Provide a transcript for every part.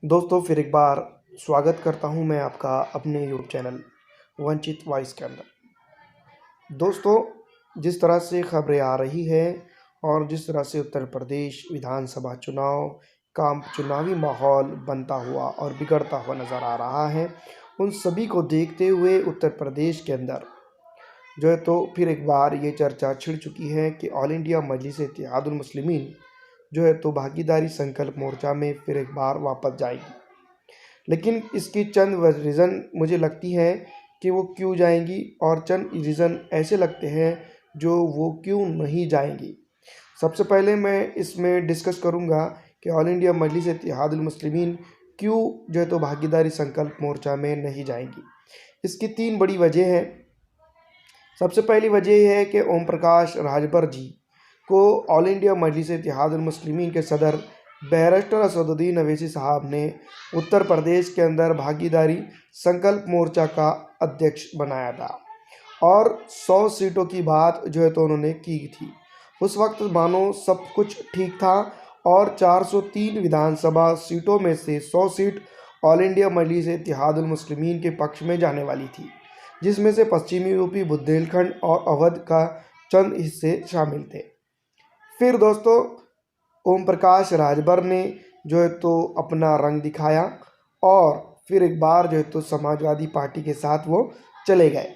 दोस्तों फिर एक बार स्वागत करता हूं मैं आपका अपने यूट्यूब चैनल वंचित वॉइस के अंदर। दोस्तों, जिस तरह से खबरें आ रही है और जिस तरह से उत्तर प्रदेश विधानसभा चुनाव का चुनावी माहौल बनता हुआ और बिगड़ता हुआ नज़र आ रहा है, उन सभी को देखते हुए उत्तर प्रदेश के अंदर जो है तो फिर एक बार ये चर्चा छिड़ चुकी है कि ऑल इंडिया मजलिस इत्तेहादुल मुस्लिमीन जो है तो भागीदारी संकल्प मोर्चा में फिर एक बार वापस जाएगी। लेकिन इसकी चंद रीज़न मुझे लगती है कि वो क्यों जाएंगी और चंद रीज़न ऐसे लगते हैं जो वो क्यों नहीं जाएंगी। सबसे पहले मैं इसमें डिस्कस करूंगा कि ऑल इंडिया मजलिस इत्तेहादुल मुस्लिमीन क्यों जो है तो भागीदारी संकल्प मोर्चा में नहीं जाएंगी। इसकी तीन बड़ी वजह हैं। सबसे पहली वजह यह है कि ओम प्रकाश राजभर जी को ऑल इंडिया मजलिस इत्तेहादुल मुस्लिमीन के सदर बैरिस्टर असदुद्दीन अवैसी साहब ने उत्तर प्रदेश के अंदर भागीदारी संकल्प मोर्चा का अध्यक्ष बनाया था और 100 सीटों की बात जो है तो उन्होंने की थी। उस वक्त मानो सब कुछ ठीक था और 403 विधानसभा सीटों में से 100 सीट ऑल इंडिया मजलिस इत्तेहादुल मुस्लिमीन के पक्ष में जाने वाली थी, जिसमें से पश्चिमी यूपी, बुंदेलखंड और अवध का चंद हिस्से शामिल थे। फिर दोस्तों, ओम प्रकाश राजभर ने जो है तो अपना रंग दिखाया और फिर एक बार जो है तो समाजवादी पार्टी के साथ वो चले गए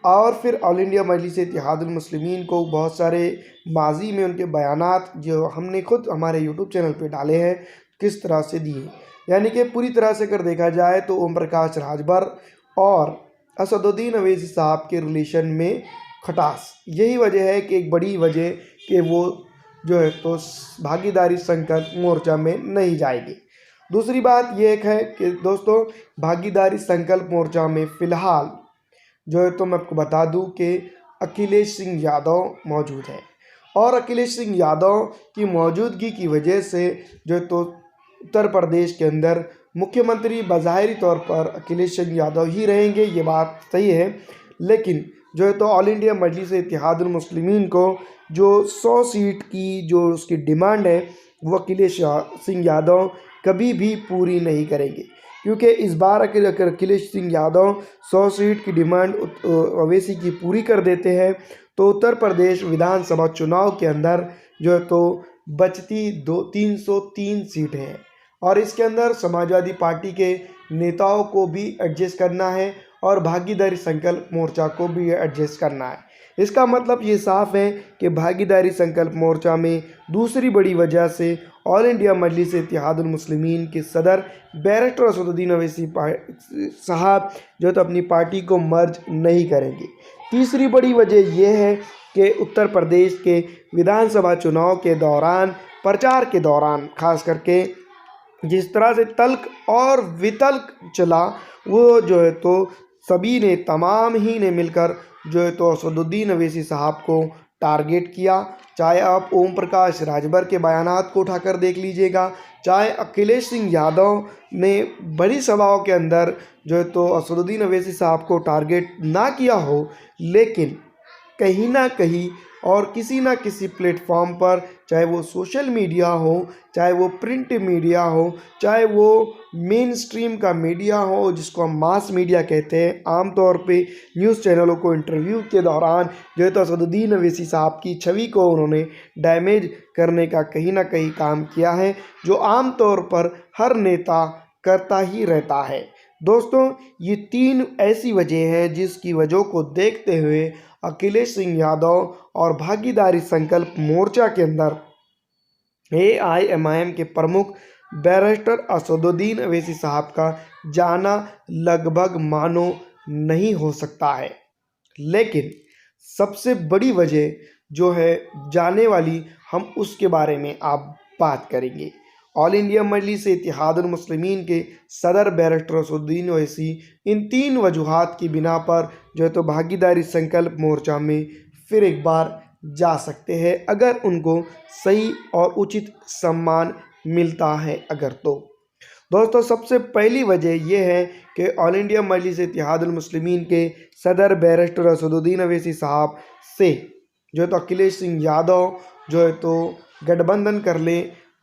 और फिर ऑल इंडिया मजलिस इत्तेहादुल मुस्लिमीन को बहुत सारे माजी में उनके बयानात जो हमने खुद हमारे यूट्यूब चैनल पे डाले हैं किस तरह से दिए, यानी कि पूरी तरह से अगर देखा जाए तो ओम प्रकाश राजभर और असदुद्दीन अवैसी साहब के रिलेशन में खटास, यही वजह है कि एक बड़ी वजह कि वो जो है तो भागीदारी संकल्प मोर्चा में नहीं जाएगी। दूसरी बात यह एक है कि दोस्तों, भागीदारी संकल्प मोर्चा में फ़िलहाल जो है तो मैं आपको बता दूं कि अखिलेश सिंह यादव मौजूद है और अखिलेश सिंह यादव की मौजूदगी की वजह से जो है तो उत्तर प्रदेश के अंदर मुख्यमंत्री बज़ाहिरी तौर पर अखिलेश सिंह यादव ही रहेंगे, ये बात सही है। लेकिन जो है तो ऑल इंडिया मजलिस इत्तेहादुल मुस्लिमीन को जो 100 सीट की जो उसकी डिमांड है वो अखिलेश सिंह यादव कभी भी पूरी नहीं करेंगे, क्योंकि इस बार अगर अखिलेश सिंह यादव 100 सीट की डिमांड अवैसी की पूरी कर देते हैं तो उत्तर प्रदेश विधानसभा चुनाव के अंदर जो है तो बचती 303 सीटें हैं और इसके अंदर समाजवादी पार्टी के नेताओं को भी एडजस्ट करना है और भागीदारी संकल्प मोर्चा को भी एडजस्ट करना है। इसका मतलब ये साफ है कि भागीदारी संकल्प मोर्चा में दूसरी बड़ी वजह से ऑल इंडिया मजलिस इत्तेहादुल मुस्लिमीन के सदर बैरिस्टर असदुद्दीन अवैसी साहब जो तो अपनी पार्टी को मर्ज नहीं करेंगे। तीसरी बड़ी वजह यह है कि उत्तर प्रदेश के विधानसभा चुनाव के दौरान, प्रचार के दौरान खास करके जिस तरह से तल्ख और वितल्क चला, वो जो है तो सभी ने, तमाम ही ने मिलकर जो है तो असदुद्दीन अवैसी साहब को टारगेट किया। चाहे आप ओम प्रकाश राजभर के बयानात को उठाकर देख लीजिएगा, चाहे अखिलेश सिंह यादव ने बड़ी सभाओं के अंदर जो है तो असदुद्दीन अवैसी साहब को टारगेट ना किया हो, लेकिन कहीं ना कहीं और किसी ना किसी प्लेटफॉर्म पर, चाहे वो सोशल मीडिया हो, चाहे वो प्रिंट मीडिया हो, चाहे वो मेन स्ट्रीम का मीडिया हो जिसको हम मास मीडिया कहते हैं, आमतौर पे न्यूज़ चैनलों को इंटरव्यू के दौरान जो है तो असदुद्दीन अवैसी साहब की छवि को उन्होंने डैमेज करने का कहीं ना कहीं काम किया है, जो आमतौर पर हर नेता करता ही रहता है। दोस्तों, ये तीन ऐसी वजह है जिसकी वजह को देखते हुए अखिलेश सिंह यादव और भागीदारी संकल्प मोर्चा के अंदर AIMIM के प्रमुख बैरिस्टर असदुद्दीन अवैसी साहब का जाना लगभग मानो नहीं हो सकता है। लेकिन सबसे बड़ी वजह जो है जाने वाली, हम उसके बारे में आप बात करेंगे। ऑल इंडिया मजलिस इत्तेहादुल मुस्लिमीन के सदर बैरिस्टर असदुद्दीन अवैसी इन तीन वजूहात की बिना पर जो है तो भागीदारी संकल्प मोर्चा में फिर एक बार जा सकते हैं, अगर उनको सही और उचित सम्मान मिलता है अगर तो। दोस्तों, सबसे पहली वजह यह है कि ऑल इंडिया मजलिस इत्तेहादुल मुस्लिमीन के सदर बैरिस्टर असदुद्दीन अवैसी साहब से जो है तो अखिलेश सिंह यादव जो है तो गठबंधन कर ले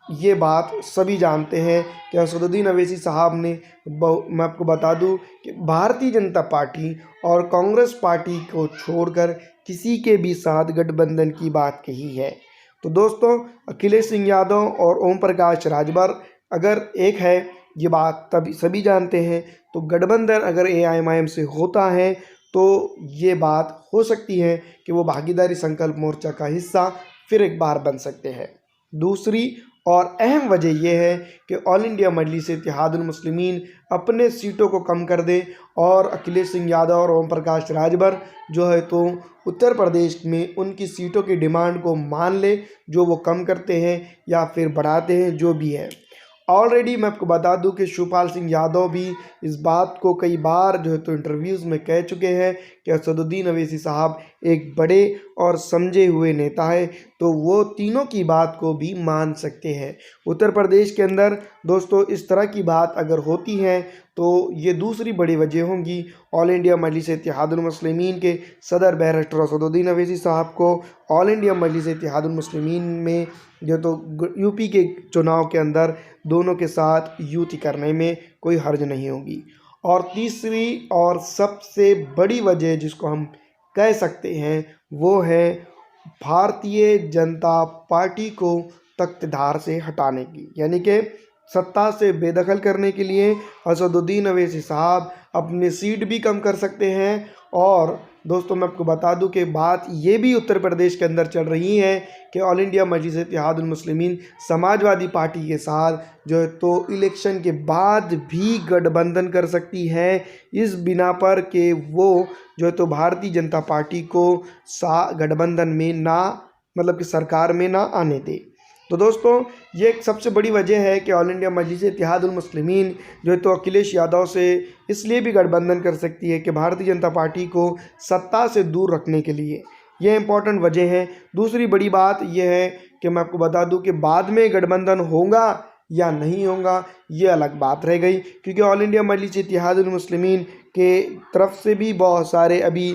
ये बात सभी जानते हैं कि असदुद्दीन अवैसी साहब ने मैं आपको बता दूं कि भारतीय जनता पार्टी और कांग्रेस पार्टी को छोड़कर किसी के भी साथ गठबंधन की बात कही है। तो दोस्तों, अखिलेश सिंह यादव और ओम प्रकाश राजभर अगर एक है, ये बात तभी सभी जानते हैं। तो गठबंधन अगर एआईएमआईएम से होता है तो ये बात हो सकती है कि वो भागीदारी संकल्प मोर्चा का हिस्सा फिर एक बार बन सकते हैं। दूसरी और अहम वजह यह है कि ऑल इंडिया मजलिस इत्तेहादुल मुस्लिमीन अपने सीटों को कम कर दे और अखिलेश सिंह यादव और ओम प्रकाश राजभर जो है तो उत्तर प्रदेश में उनकी सीटों की डिमांड को मान ले, जो वो कम करते हैं या फिर बढ़ाते हैं, जो भी है। ऑलरेडी मैं आपको बता दूं कि शिवपाल सिंह यादव भी इस बात को कई बार जो है तो इंटरव्यूज़ में कह चुके हैं कि असदुद्दीन अवैसी साहब एक बड़े और समझे हुए नेता है, तो वो तीनों की बात को भी मान सकते हैं। उत्तर प्रदेश के अंदर दोस्तों इस तरह की बात अगर होती है तो ये दूसरी बड़ी वजह होंगी ऑल इंडिया मजलिस इत्तेहादुल मुस्लिमीन के सदर बैरिस्टर असदुद्दीन अवैसी साहब को ऑल इंडिया मजलिस इत्तेहादुल मुस्लिमीन में जो तो यूपी के चुनाव के अंदर दोनों के साथ युति करने में कोई हर्ज नहीं होगी। और तीसरी और सबसे बड़ी वजह जिसको हम कह सकते हैं वो है भारतीय जनता पार्टी को तख्तधार से हटाने की, यानी कि सत्ता से बेदखल करने के लिए असदुद्दीन अवैसी साहब अपनी सीट भी कम कर सकते हैं। और दोस्तों मैं आपको बता दूं कि बात ये भी उत्तर प्रदेश के अंदर चल रही है कि ऑल इंडिया मजलिस इत्तेहादुल मुस्लिमीन समाजवादी पार्टी के साथ जो है तो इलेक्शन के बाद भी गठबंधन कर सकती है, इस बिना पर कि वो जो है तो भारतीय जनता पार्टी को गठबंधन में ना मतलब कि सरकार में ना आने दे। तो दोस्तों ये एक सबसे बड़ी वजह है कि ऑल इंडिया मजलिस इत्तेहादुल मुस्लिमीन जो है तो अखिलेश यादव से इसलिए भी गठबंधन कर सकती है कि भारतीय जनता पार्टी को सत्ता से दूर रखने के लिए, यह इंपॉर्टेंट वजह है। दूसरी बड़ी बात यह है कि मैं आपको बता दूं कि बाद में गठबंधन होगा या नहीं होगा ये अलग बात रह गई, क्योंकि ऑल इंडिया मजलिस इत्तेहादुल मुस्लिमीन के तरफ से भी बहुत सारे अभी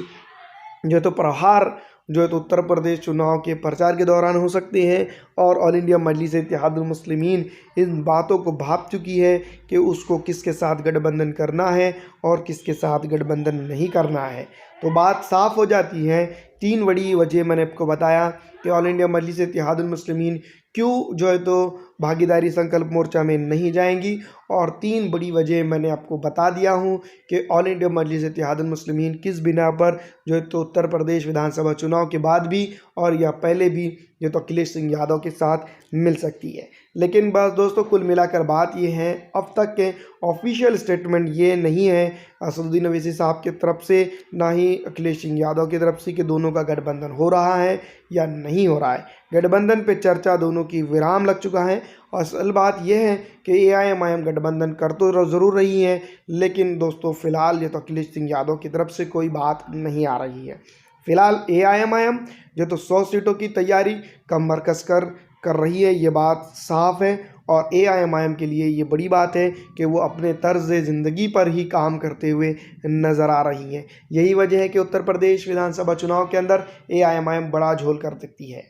जो तो प्रहार जो है तो उत्तर प्रदेश चुनाव के प्रचार के दौरान हो सकते हैं। और ऑल इंडिया मजलिस इत्तेहादुल मुस्लिमीन इन बातों को भाप चुकी है कि उसको किसके साथ गठबंधन करना है और किसके साथ गठबंधन नहीं करना है। तो बात साफ हो जाती है। तीन बड़ी वजह मैंने आपको बताया कि ऑल इंडिया मजलिस इत्तेहादुल मुस्लिमीन क्यों जो है तो भागीदारी संकल्प मोर्चा में नहीं जाएंगी, और तीन बड़ी वजह मैंने आपको बता दिया हूं कि ऑल इंडिया मजलिस इत्तेहादुल मुस्लिमीन किस बिना पर जो है तो उत्तर प्रदेश विधानसभा चुनाव के बाद भी और या पहले भी जो तो अखिलेश सिंह यादव के साथ मिल सकती है। लेकिन बस दोस्तों कुल मिलाकर बात ये है, अब तक के ऑफिशियल स्टेटमेंट ये नहीं है असदुद्दीन अवैसी साहब की तरफ से ना ही अखिलेश सिंह यादव की तरफ से कि दोनों का गठबंधन हो रहा है या नहीं हो रहा है। गठबंधन पे चर्चा दोनों की विराम लग चुका है। असल बात यह है कि एआईएमआईएम गठबंधन कर तो ज़रूर रही है, लेकिन दोस्तों फ़िलहाल ये तो अखिलेश सिंह यादव की तरफ से कोई बात नहीं आ रही है। फ़िलहाल एआईएमआईएम जो तो 100 सीटों की तैयारी कमर कस कर रही है, ये बात साफ़ है। और एआईएमआईएम के लिए ये बड़ी बात है कि वो अपने तर्ज ज़िंदगी पर ही काम करते हुए नज़र आ रही है। यही वजह है कि उत्तर प्रदेश विधानसभा चुनाव के अंदर एआईएमआईएम बड़ा झोल कर सकती है।